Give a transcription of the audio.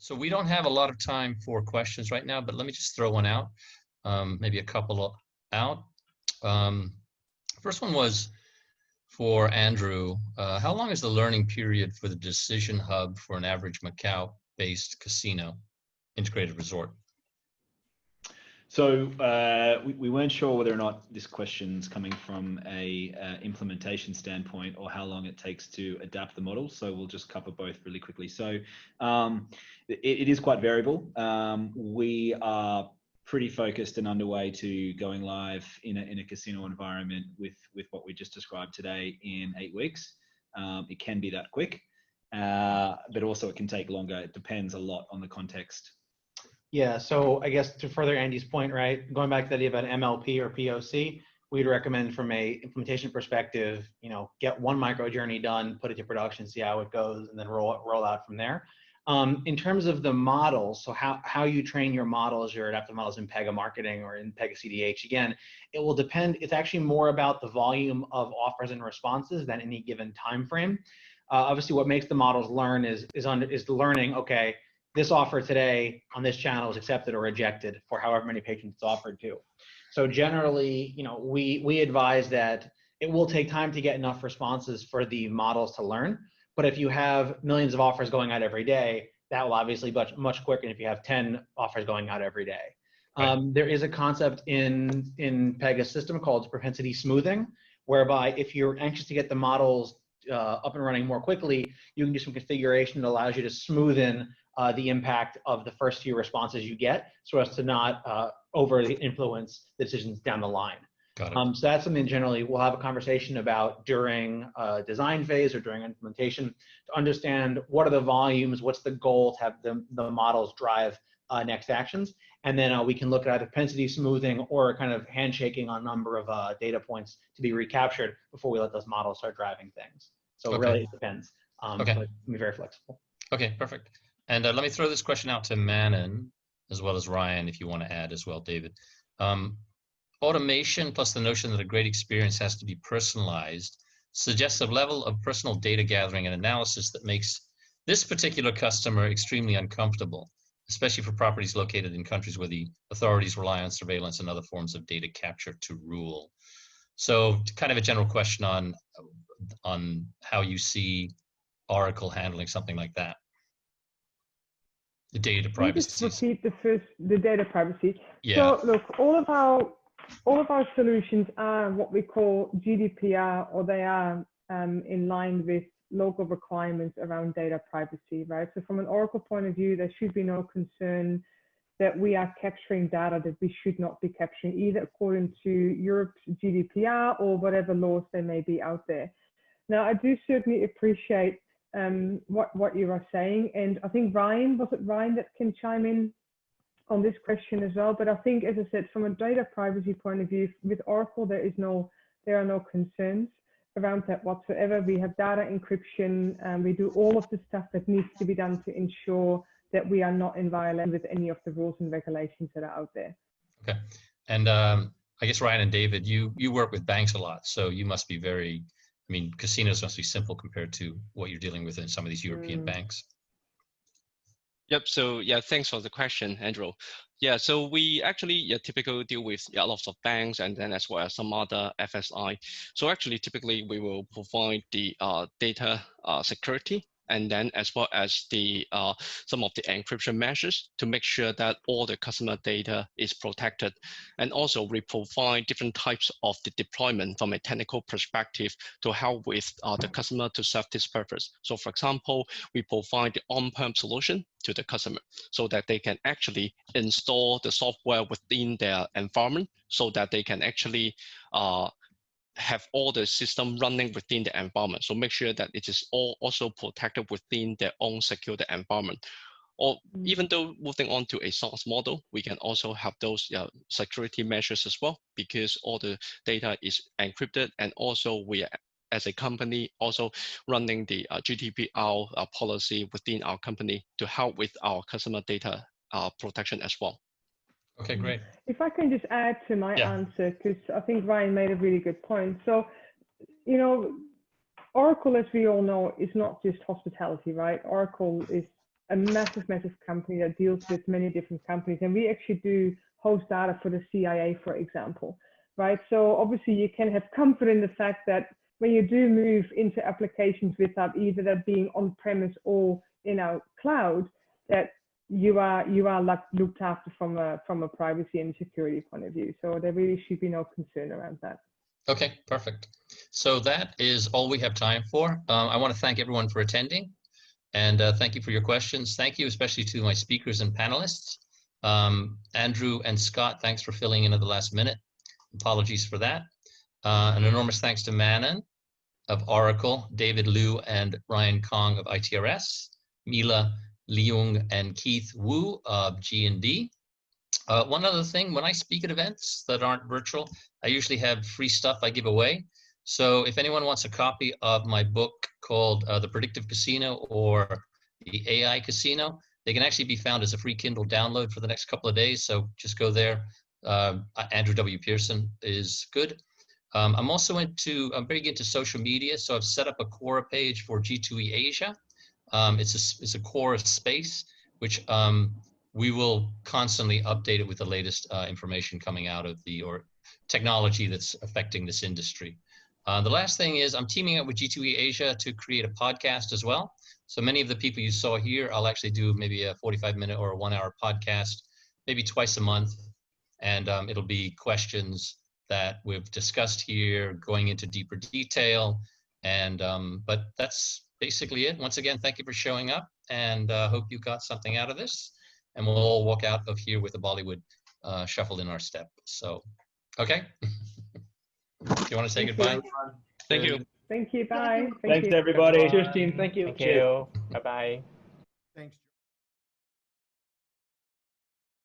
So we don't have a lot of time for questions right now, but let me just throw one out, maybe a couple out. First one was for Andrew. How long is the learning period for the decision hub for an average Macau-based casino integrated resort? So we weren't sure whether or not this question's coming from a implementation standpoint or how long it takes to adapt the model. So we'll just cover both really quickly. So it is quite variable. We are pretty focused and underway to going live in a casino environment with what we just described today in 8 weeks. It can be that quick, but also it can take longer. It depends a lot on the context. Yeah, so I guess to further Andy's point, right, going back to the idea of an MLP or POC, we'd recommend from a implementation perspective, get one micro journey done, put it to production, see how it goes, and then roll out from there. In terms of the models, so how you train your models, your adaptive models in Pega marketing or in Pega CDH, again, it will depend. It's actually more about the volume of offers and responses than any given time frame. Obviously, what makes the models learn is learning, okay, this offer today on this channel is accepted or rejected for however many patrons it's offered to. So generally, we advise that it will take time to get enough responses for the models to learn. But if you have millions of offers going out every day, that will obviously be much quicker than if you have 10 offers going out every day. Right. There is a concept in Pega's system called propensity smoothing, whereby if you're anxious to get the models up and running more quickly, you can do some configuration that allows you to smooth in the impact of the first few responses you get, so as to not overly influence decisions down the line. Got it. So that's something generally we'll have a conversation about during design phase or during implementation to understand what are the volumes, what's the goal to have the models drive next actions, and then we can look at either propensity smoothing or kind of handshaking on a number of data points to be recaptured before we let those models start driving things. So really it depends. Okay. So it can be very flexible. Okay, perfect. And let me throw this question out to Manon as well as Ryan, if you want to add as well, David. Automation plus the notion that a great experience has to be personalized suggests a level of personal data gathering and analysis that makes this particular customer extremely uncomfortable, especially for properties located in countries where the authorities rely on surveillance and other forms of data capture to rule. So kind of a general question on how you see Oracle handling something like that. The data privacy. Just repeat the data privacy. Yeah. So look, all of our solutions are what we call GDPR, or they are in line with local requirements around data privacy, right? So from an Oracle point of view, there should be no concern that we are capturing data that we should not be capturing, either according to Europe's GDPR or whatever laws there may be out there. Now, I do certainly appreciate what you are saying, and I think Ryan, was it Ryan that can chime in on this question as well? But I think, as I said, from a data privacy point of view, with Oracle, there are no concerns around that whatsoever. We have data encryption, and we do all of the stuff that needs to be done to ensure that we are not in violation with any of the rules and regulations that are out there. Okay, and I guess Ryan and David, you work with banks a lot, so you must be very, I mean, casinos must be simple compared to what you're dealing with in some of these European banks. Yep. So yeah, thanks for the question, Andrew. Yeah, so we actually typically deal with lots of banks and then as well as some other FSI. So actually, typically we will provide the data security, and then as well as the some of the encryption measures to make sure that all the customer data is protected. And also we provide different types of the deployment from a technical perspective to help with the customer to serve this purpose. So for example, we provide the on-prem solution to the customer so that they can actually install the software within their environment so that they can actually have all the system running within the environment. So make sure that it is all also protected within their own secured environment. Or even though moving on to a SaaS model, we can also have those security measures as well, because all the data is encrypted, and also we are, as a company, also running the GDPR policy within our company to help with our customer data protection as well. Okay, great. If I can just add to my answer, because I think Ryan made a really good point. So, Oracle, as we all know, is not just hospitality, right? Oracle is a massive company that deals with many different companies. And we actually do host data for the CIA, for example, right? So obviously you can have comfort in the fact that when you do move into applications without either that being on-premise or in our cloud, that you are looked after from a privacy and security point of view. So there really should be no concern around that. Okay, perfect. So that is all we have time for. I want to thank everyone for attending, and thank you for your questions. Thank you especially to my speakers and panelists. Andrew and Scott, thanks for filling in at the last minute. Apologies for that. An enormous thanks to Manon of Oracle, David Liu and Ryan Kong of ITRS, Mila Leung and Keith Wu of G&D. One other thing, when I speak at events that aren't virtual, I usually have free stuff I give away. So if anyone wants a copy of my book called The Predictive Casino or The AI Casino, they can actually be found as a free Kindle download for the next couple of days. So just go there. Andrew W. Pearson is good. I'm big into social media. So I've set up a Quora page for G2E Asia. It's a Quora space, which we will constantly update it with the latest information coming out of or technology that's affecting this industry. The last thing is I'm teaming up with G2E Asia to create a podcast as well. So many of the people you saw here, I'll actually do maybe a 45-minute or a 1-hour podcast, maybe twice a month. And it'll be questions that we've discussed here, going into deeper detail. And but that's basically it. Once again, thank you for showing up, and hope you got something out of this. And we'll all walk out of here with a Bollywood shuffle in our step. So, okay. Do you want to say goodbye? Thank you. Thank you. Bye. Thanks, everybody. Cheers, team. Thank you. Thank you. Bye-bye. Thanks.